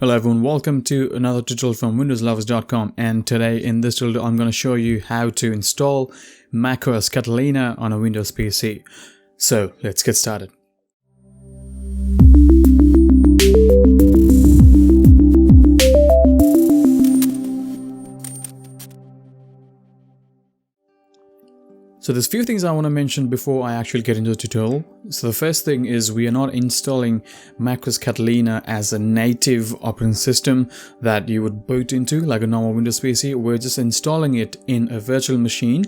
Hello everyone, welcome to another tutorial from windowslovers.com, and today in this tutorial I'm going to show you how to install macOS Catalina on a Windows PC. So let's get started. So there's a few things I want to mention before I actually get into the tutorial. So the first thing is we are not installing macOS Catalina as a native operating system that you would boot into like a normal Windows PC. We're just installing it in a virtual machine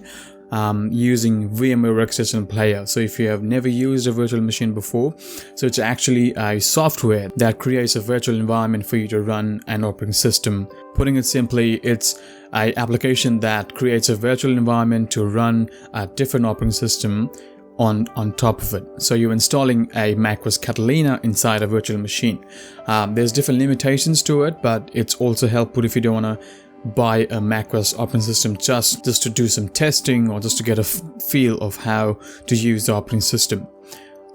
using VMware Workstation Player. So if you have never used a virtual machine before, so it's actually a software that creates a virtual environment for you to run an operating system. Putting it simply, it's an application that creates a virtual environment to run a different operating system on top of it. So you're installing a macOS Catalina inside a virtual machine. There's different limitations to it, but it's also helpful if you don't want to buy a macOS operating system just to do some testing or just to get a feel of how to use the operating system.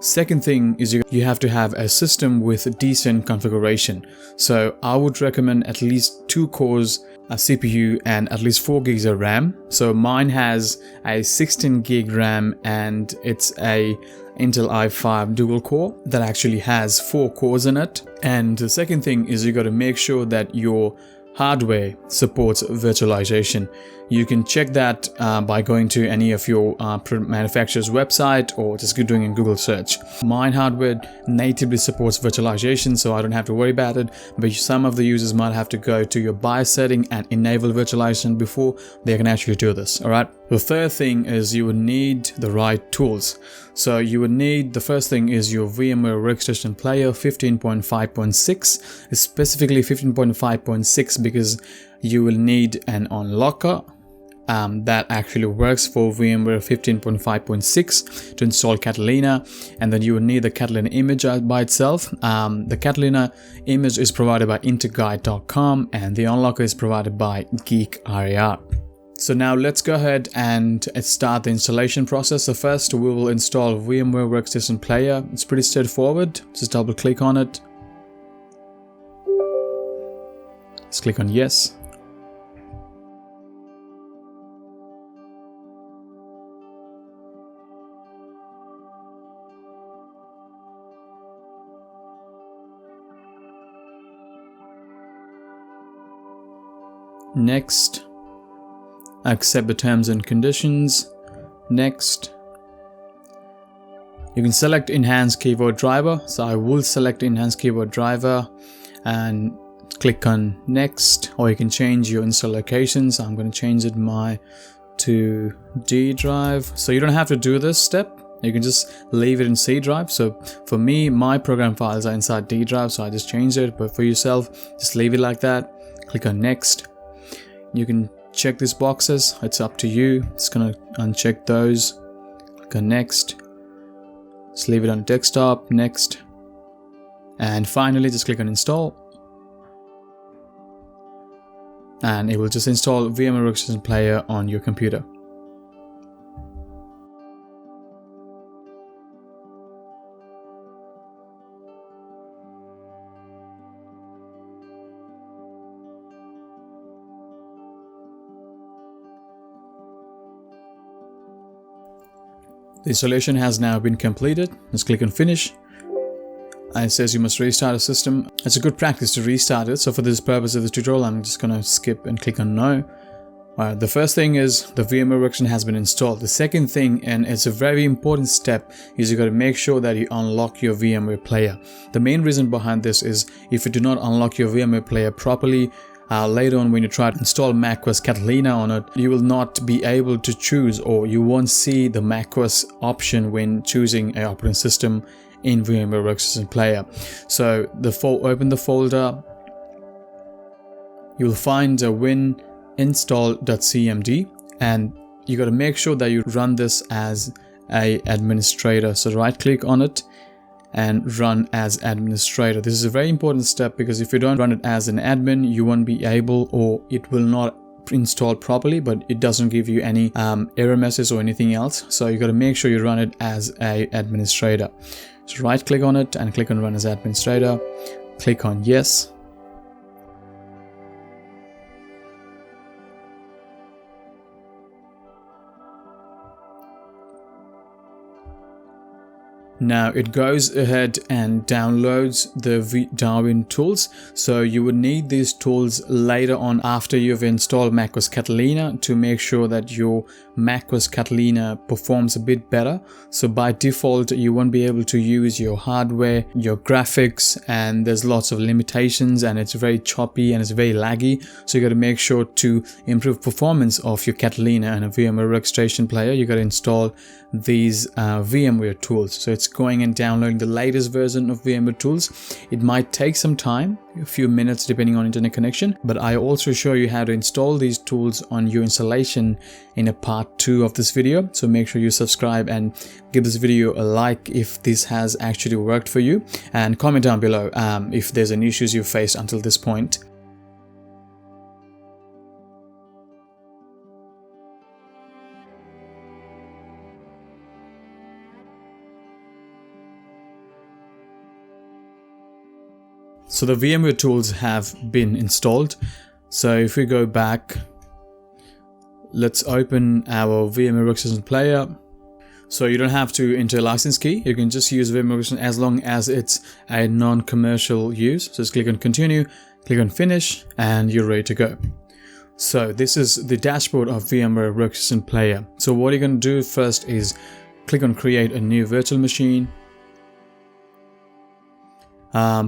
Second thing is you have to have a system with a decent configuration. So I would recommend at least 2 cores, a CPU, and at least 4 gigs of RAM. So mine has a 16 gig RAM and it's a Intel i5 dual core that actually has 4 cores in it. And the second thing is you got to make sure that your hardware supports virtualization. You can check that by going to any of your manufacturer's website or just doing a Google search. Mine hardware natively supports virtualization, so I don't have to worry about it, but some of the users might have to go to your BIOS setting and enable virtualization before they can actually do this. Alright. The third thing is you would need the right tools. So you would need, the first thing is your VMware Workstation Player 15.5.6, specifically 15.5.6 because you will need an unlocker that actually works for VMware 15.5.6 to install Catalina, and then you will need the Catalina image by itself. The Catalina image is provided by interguide.com and the unlocker is provided by GeekRAR. So now let's go ahead and start the installation process. So first we will install VMware Workstation Player. It's pretty straightforward. Just double click on it. Let's click on yes. Next. Accept the terms and conditions. Next. You can select enhanced keyboard driver. So I will select enhanced keyboard driver and click on next, or you can change your install location. So I'm going to change it to D drive. So you don't have to do this step. You can just leave it in C drive. So for me, my program files are inside D drive, so I just changed it. But for yourself, just leave it like that. Click on next. You can check these boxes, it's up to you. It's gonna uncheck those. Click on next. Just leave it on desktop, next. And finally just click on install. And it will just install VMware Workstation Player on your computer. The installation has now been completed. Let's click on finish. And it says you must restart a system. It's a good practice to restart it. So for this purpose of this tutorial, I'm just going to skip and click on no. Alright, the first thing is the VMware Workstation has been installed. The second thing, and it's a very important step, is you got to make sure that you unlock your VMware Player. The main reason behind this is if you do not unlock your VMware Player properly, later on when you try to install macOS Catalina on it, you will not be able to choose, or you won't see the macOS option when choosing an operating system in VMware Workstation Player. So open the folder, you will find a wininstall.cmd, and you got to make sure that you run this as an administrator. So right click on it and run as administrator. This is a very important step because if you don't run it as an admin, you won't be able, or it will not install properly, but it doesn't give you any error message or anything else. So you got to make sure you run it as an administrator. So right click on it and click on run as administrator. Click on yes. Now it goes ahead and downloads the Darwin tools. So you would need these tools later on after you've installed macOS Catalina to make sure that your macOS Catalina performs a bit better. So by default, you won't be able to use your hardware, your graphics, and there's lots of limitations and it's very choppy and it's very laggy. So you got to make sure to improve performance of your Catalina and a VMware Workstation player. You got to install these VMware Tools. So it's going and downloading the latest version of VMware Tools. It might take some time, a few minutes depending on internet connection, but I also show you how to install these tools on your installation in a part 2 of this video. So make sure you subscribe and give this video a like if this has actually worked for you, and comment down below if there's any issues you've faced until this point. So the VMware tools have been installed. So if we go back, let's open our VMware Workstation player. So you don't have to enter a license key. You can just use VMware Workstation as long as it's a non-commercial use. So just click on continue, click on finish, and you're ready to go. So this is the dashboard of VMware Workstation player. So what you're going to do first is click on create a new virtual machine.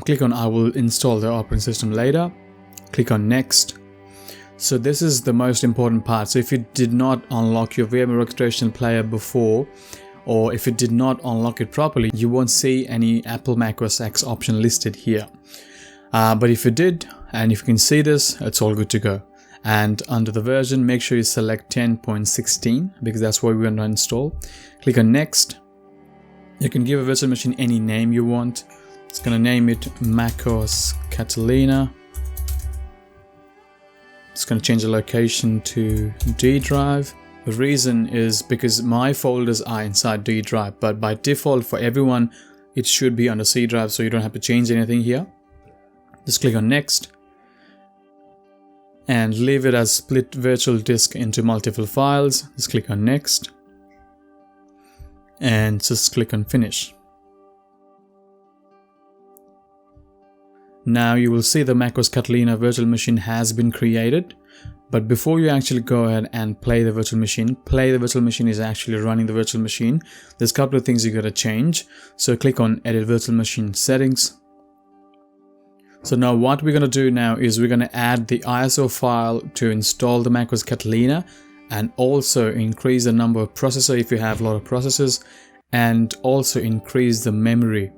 Click on I will install the operating system later. Click on next. So this is the most important part. So if you did not unlock your VMware Workstation player before, or if you did not unlock it properly, you won't see any Apple macOS X option listed here. But if you did, and if you can see this, it's all good to go. And under the version, make sure you select 10.16 because that's what we're going to install. Click on next. You can give a virtual machine any name you want. It's going to name it macOS Catalina. It's going to change the location to D drive. The reason is because my folders are inside D drive, but by default for everyone, it should be under C drive, so you don't have to change anything here. Just click on next and leave it as split virtual disk into multiple files. Just click on next and just click on finish. Now you will see the macOS Catalina virtual machine has been created, but before you actually go ahead and play the virtual machine is actually running the virtual machine. There's a couple of things you gotta change. So click on edit virtual machine settings. So now what we're gonna do now is we're gonna add the ISO file to install the macOS Catalina, and also increase the number of processors if you have a lot of processors, and also increase the memory.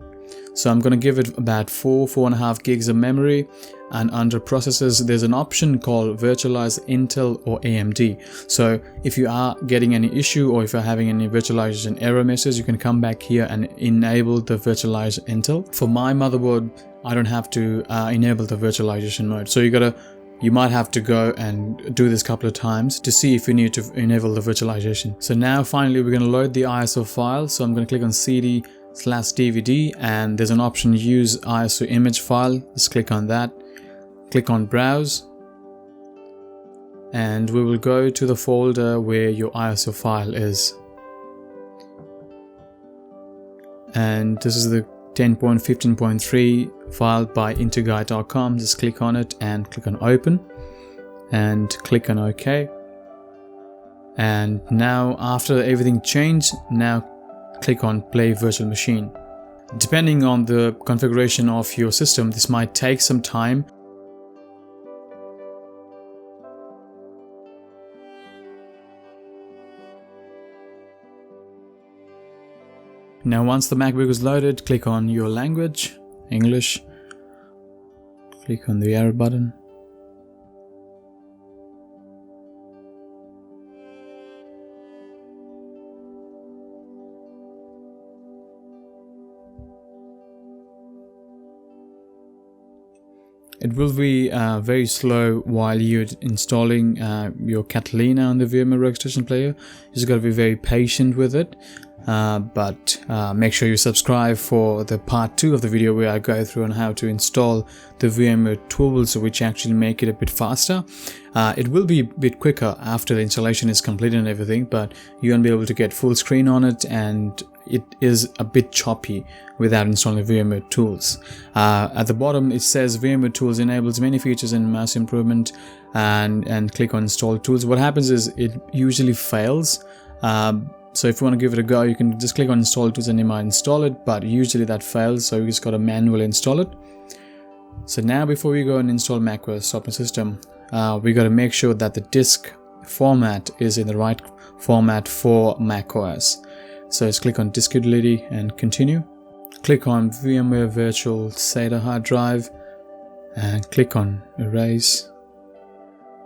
So I'm going to give it about 4.5 gigs of memory, and under processors there's an option called virtualize Intel or AMD. So if you are getting any issue or if you're having any virtualization error message, you can come back here and enable the virtualize Intel. For my motherboard, I don't have to enable the virtualization mode. So you might have to go and do this a couple of times to see if you need to enable the virtualization. So now finally we're going to load the ISO file. So I'm going to click on CD/DVD, and there's an option use ISO image file. Just click on that, click on browse, and we will go to the folder where your ISO file is. And this is the 10.15.3 file by interguide.com. Just click on it and click on open and click on OK. And now after everything changed, now click on play virtual machine. Depending on the configuration of your system, this might take some time. Now once the MacBook is loaded, click on your language, English, click on the arrow button. It will be very slow while you're installing your Catalina on the VMware Workstation player. You just got to be very patient with it. But make sure you subscribe for the part 2 of the video where I go through on how to install the VMware tools, which actually make it a bit faster. It will be a bit quicker after the installation is completed and everything, but you won't be able to get full screen on it, and it is a bit choppy without installing VMware Tools. At the bottom it says VMware Tools enables many features and mass improvement, and click on install tools. What happens is it usually fails. So if you want to give it a go, you can just click on install tools and it might install it, but usually that fails, so you just got to manually install it. So now before we go and install macOS operating system, we got to make sure that the disk format is in the right format for macOS. So let's click on disk utility and continue. Click on VMware Virtual SATA hard drive and click on erase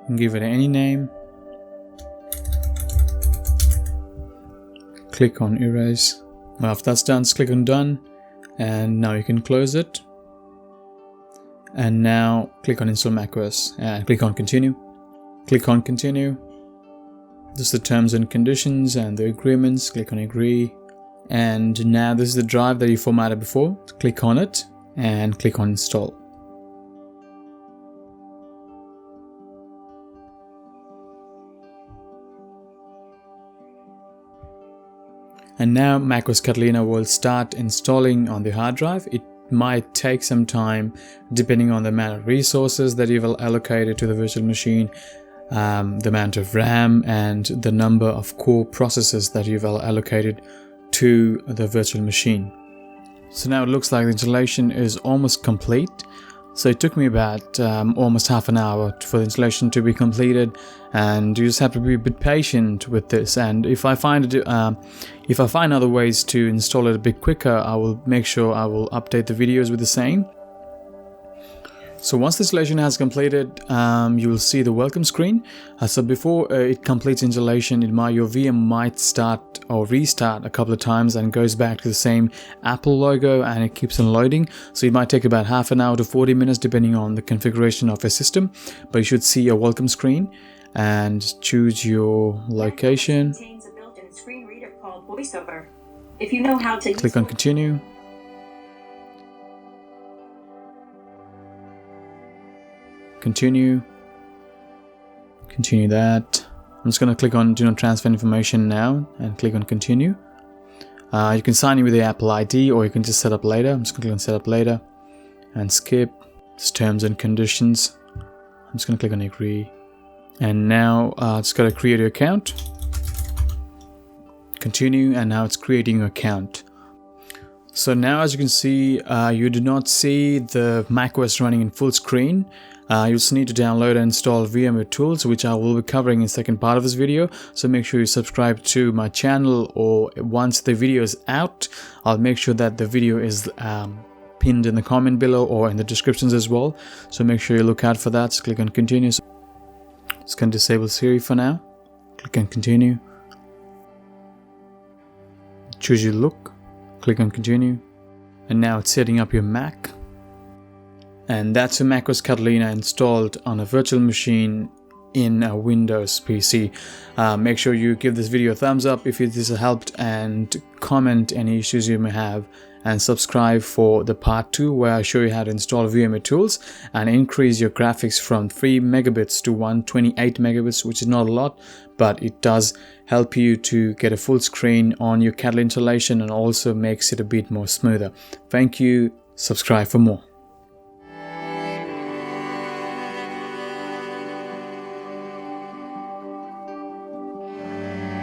and give it any name. Click on erase. Well, after that's done, just click on done, and now you can close it. And now click on install macOS and click on continue. Click on continue. This is the terms and conditions and the agreements. Click on agree. And now this is the drive that you formatted before. Click on it and click on install. And now macOS Catalina will start installing on the hard drive. It might take some time depending on the amount of resources that you've allocated to the virtual machine, the amount of RAM, and the number of core processors that you've allocated to the virtual machine. So now it looks like the installation is almost complete. So it took me about almost half an hour for the installation to be completed, and you just have to be a bit patient with this. And if I find other ways to install it a bit quicker, I will make sure I will update the videos with the same. So once the installation has completed, you will see the welcome screen. So before it completes installation, your VM might start or restart a couple of times and goes back to the same Apple logo, and it keeps on loading. So it might take about half an hour to 40 minutes depending on the configuration of your system. But you should see a welcome screen and choose your location. Contains a built-in screen reader called VoiceOver. If you know how to click on continue. Continue that. I'm just going to click on do not transfer information now and click on continue. You can sign in with the Apple ID, or you can just set up later. I'm just going to click on set up later and skip. It's terms and conditions. I'm just going to click on agree, and now it's got to create your account. Continue, and now it's creating your account. So now, as you can see, you do not see the macOS running in full screen. You just need to download and install VMware Tools, which I will be covering in the second part of this video. So make sure you subscribe to my channel, or once the video is out, I'll make sure that the video is pinned in the comment below or in the descriptions as well. So make sure you look out for that. So click on continue. So just going to disable Siri for now. Click on continue. Choose your look. Click on continue. And now it's setting up your Mac. And that's a macOS Catalina installed on a virtual machine in a Windows PC. Make sure you give this video a thumbs up if this has helped, and comment any issues you may have, and subscribe for the part 2 where I show you how to install VMware Tools and increase your graphics from 3 megabits to 128 megabits, which is not a lot, but it does help you to get a full screen on your Catalina installation and also makes it a bit more smoother. Thank you. Subscribe for more.